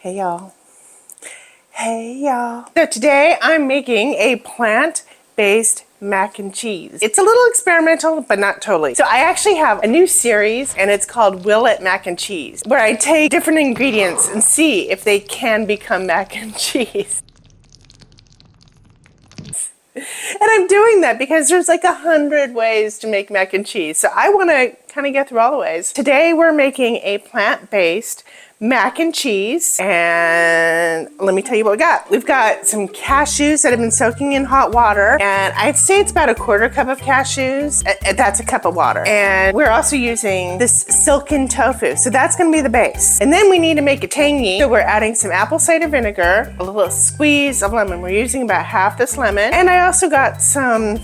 Hey y'all. Hey y'all. So today I'm making a plant-based mac and cheese. It's a little experimental, but not totally. So I actually have a new series and it's called Will It Mac and Cheese, where I take different ingredients and see if they can become mac and cheese. And I'm doing that because there's like 100 ways to make mac and cheese. So I want to kind of get through all the ways. Today we're making a plant-based mac and cheese. And let me tell you what we got. We've got some cashews that have been soaking in hot water. And I'd say it's about a 1/4 cup of cashews. That's a cup of water. And we're also using this silken tofu. So that's going to be the base. And then we need to make it tangy. So we're adding some apple cider vinegar, a little squeeze of lemon. We're using about half this lemon. And I also got some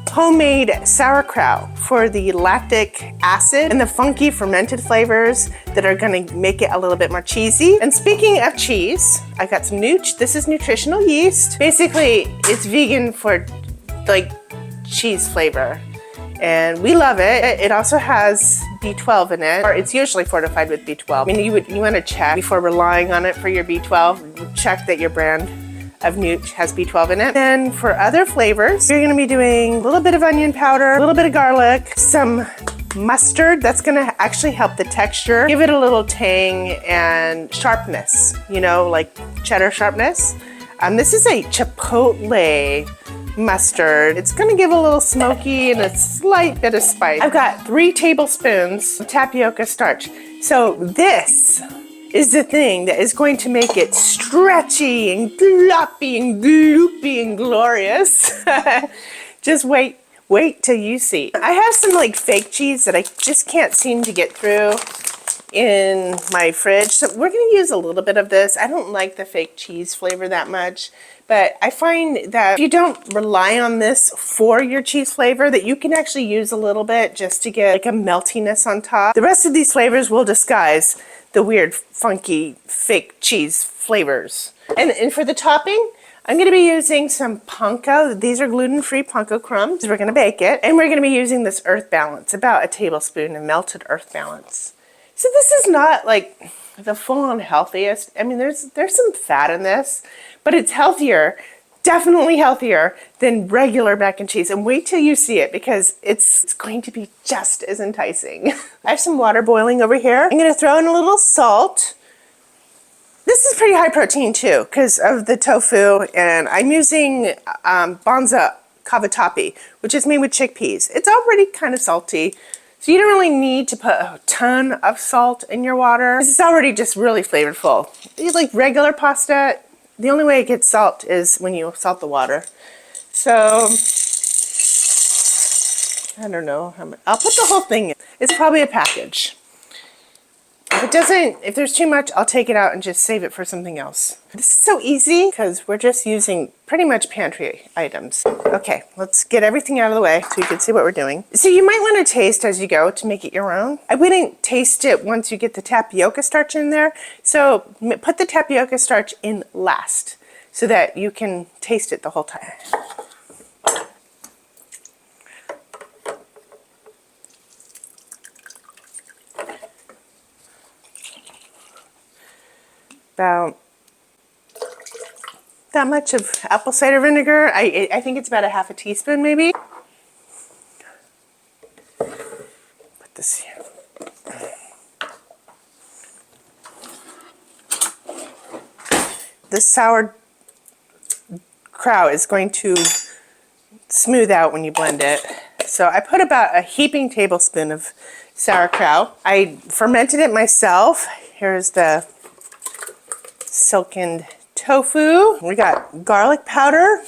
homemade sauerkraut for the lactic acid and the funky fermented flavors that are gonna make it a little bit more cheesy. And speaking of cheese, I got some this is nutritional yeast. Basically, it's vegan for like cheese flavor. And we love it. It also has B12 in it, or it's usually fortified with B12. I mean, you wanna check before relying on it for your B12, check that your brand of Nooch has B12 in it. Then for other flavors, you're gonna be doing a little bit of onion powder, a little bit of garlic, some mustard. That's gonna actually help the texture, give it a little tang and sharpness, you know, like cheddar sharpness. This is a chipotle mustard. It's gonna give a little smoky and a slight bit of spice. I've got 3 tablespoons of tapioca starch. So this is the thing that is going to make it stretchy and gloppy and gloopy and glorious. Just wait till you see. I have some like fake cheese that I just can't seem to get through in my fridge. So we're gonna use a little bit of this. I don't like the fake cheese flavor that much, but I find that if you don't rely on this for your cheese flavor, that you can actually use a little bit just to get like a meltiness on top. The rest of these flavors will disguise the weird, funky, fake cheese flavors. And for the topping, I'm gonna be using some panko. These are gluten-free panko crumbs. We're gonna bake it. And we're gonna be using this earth balance, about a tablespoon of melted earth balance. So this is not like the full-on healthiest. I mean, there's some fat in this, but it's healthier, definitely healthier than regular mac and cheese. And wait till you see it because it's going to be just as enticing. I have some water boiling over here. I'm gonna throw in a little salt. This is pretty high protein too because of the tofu, and I'm using Bonza cavatappi, which is made with chickpeas. It's already kind of salty, so you don't really need to put a ton of salt in your water. This is already just really flavorful. It's like regular pasta. The only way it gets salt is when you salt the water. So, I don't know how much. I'll put the whole thing in. It's probably a package. If there's too much, I'll take it out and just save it for something else. This is so easy because we're just using pretty much pantry items. Okay, let's get everything out of the way so you can see what we're doing. So you might want to taste as you go to make it your own. I wouldn't taste it once you get the tapioca starch in there. So put the tapioca starch in last so that you can taste it the whole time. About that much of apple cider vinegar. I think it's about a half a teaspoon maybe. Put this here. The sauerkraut is going to smooth out when you blend it. So I put about a heaping tablespoon of sauerkraut. I fermented it myself. Here's the silkened tofu. We got garlic powder.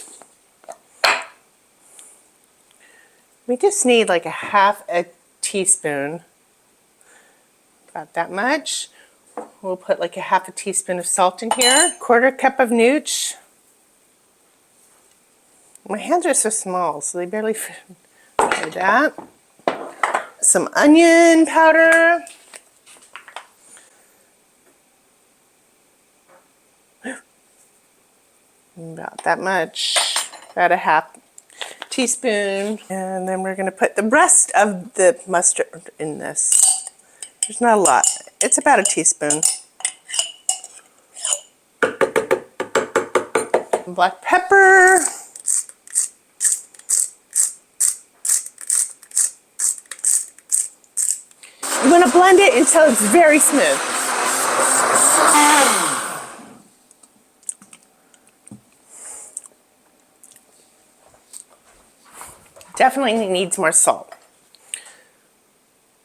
We just need like a half a teaspoon. About that much. We'll put like a half a teaspoon of salt in here. 1/4 cup of nooch. My hands are so small, so they barely fit. Like that. Some onion powder. About that much, about a half teaspoon. And then we're gonna put the rest of the mustard in this. There's not a lot. It's about a teaspoon. Black pepper. You want to blend it until it's very smooth. Definitely needs more salt.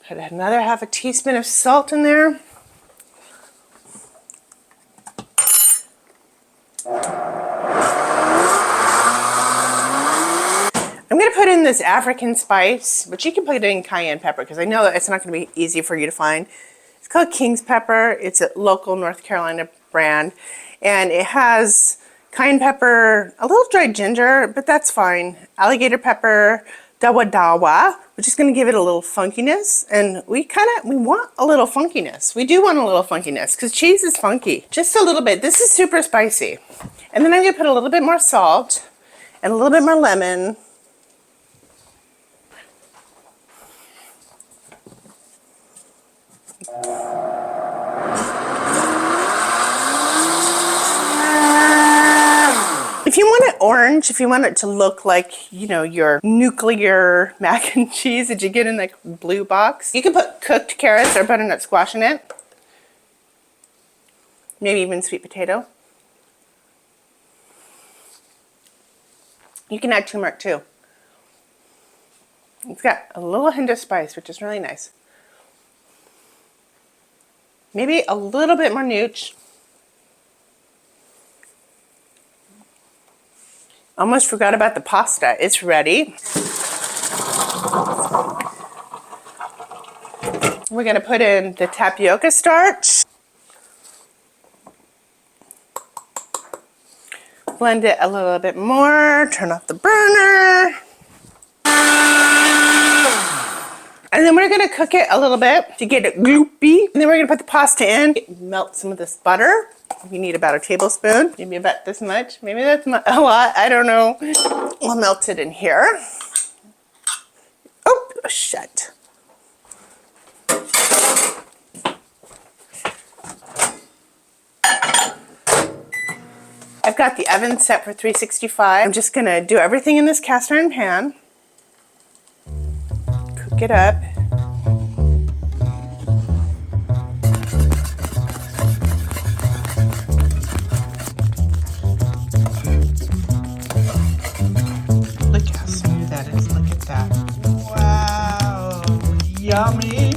Put another half a teaspoon of salt in there. I'm going to put in this African spice, but you can put in cayenne pepper because I know that it's not going to be easy for you to find. It's called King's Pepper. It's a local North Carolina brand, and it has cayenne pepper, a little dried ginger, but that's fine. Alligator pepper, dawa dawa, which is going to give it a little funkiness, and we want a little funkiness. We do want a little funkiness because cheese is funky. Just a little bit. This is super spicy. And then I'm going to put a little bit more salt and a little bit more lemon. If you want it orange, if you want it to look like, you know, your nuclear mac and cheese that you get in the blue box, you can put cooked carrots or butternut squash in it. Maybe even sweet potato. You can add turmeric too. It's got a little hint of spice, which is really nice. Maybe a little bit more nooch. Almost forgot about the pasta. It's ready. We're going to put in the tapioca starch. Blend it a little bit more. Turn off the burner. And then we're going to cook it a little bit to get it gloopy. And then we're going to put the pasta in. Melt some of this butter. You need about a tablespoon. Maybe about this much. Maybe that's a lot. I don't know. We'll melt it in here. Oh, shut. I've got the oven set for 365. I'm just going to do everything in this cast iron pan. Cook it up. Look how smooth that is. Look at that. Wow. Yummy.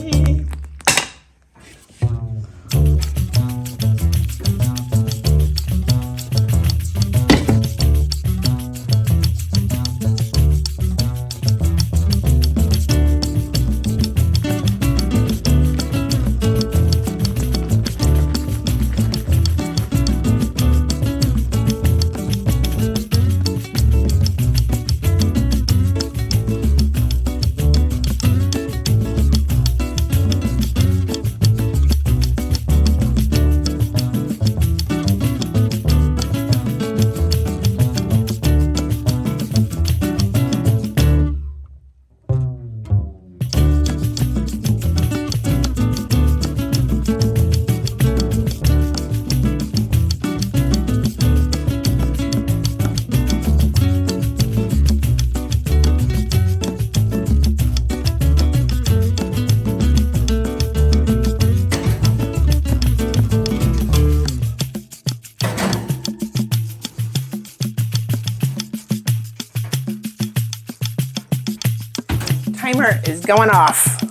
Timer is going off.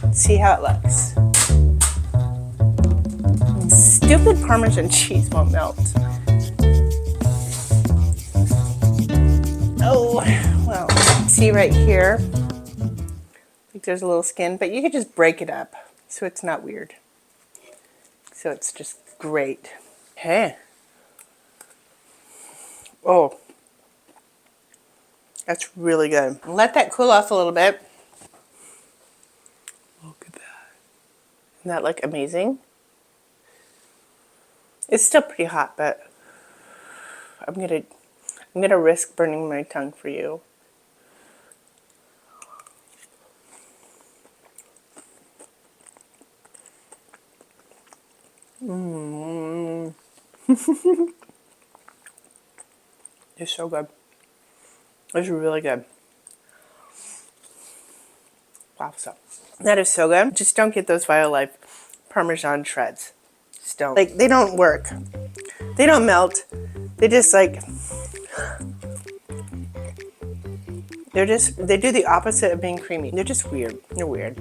Let's see how it looks. Stupid Parmesan cheese won't melt. Oh, well, see right here? I think there's a little skin, but you could just break it up so it's not weird. So it's just great. Okay. Oh. That's really good. Let that cool off a little bit. Look at that. Isn't that like amazing? It's still pretty hot, but I'm gonna risk burning my tongue for you. It's so good. It's really good. Wow, so that is so good. Just don't get those Violife Parmesan shreds. Just don't. Like, they don't work. They don't melt. They just like, they do the opposite of being creamy. They're just weird. They're weird.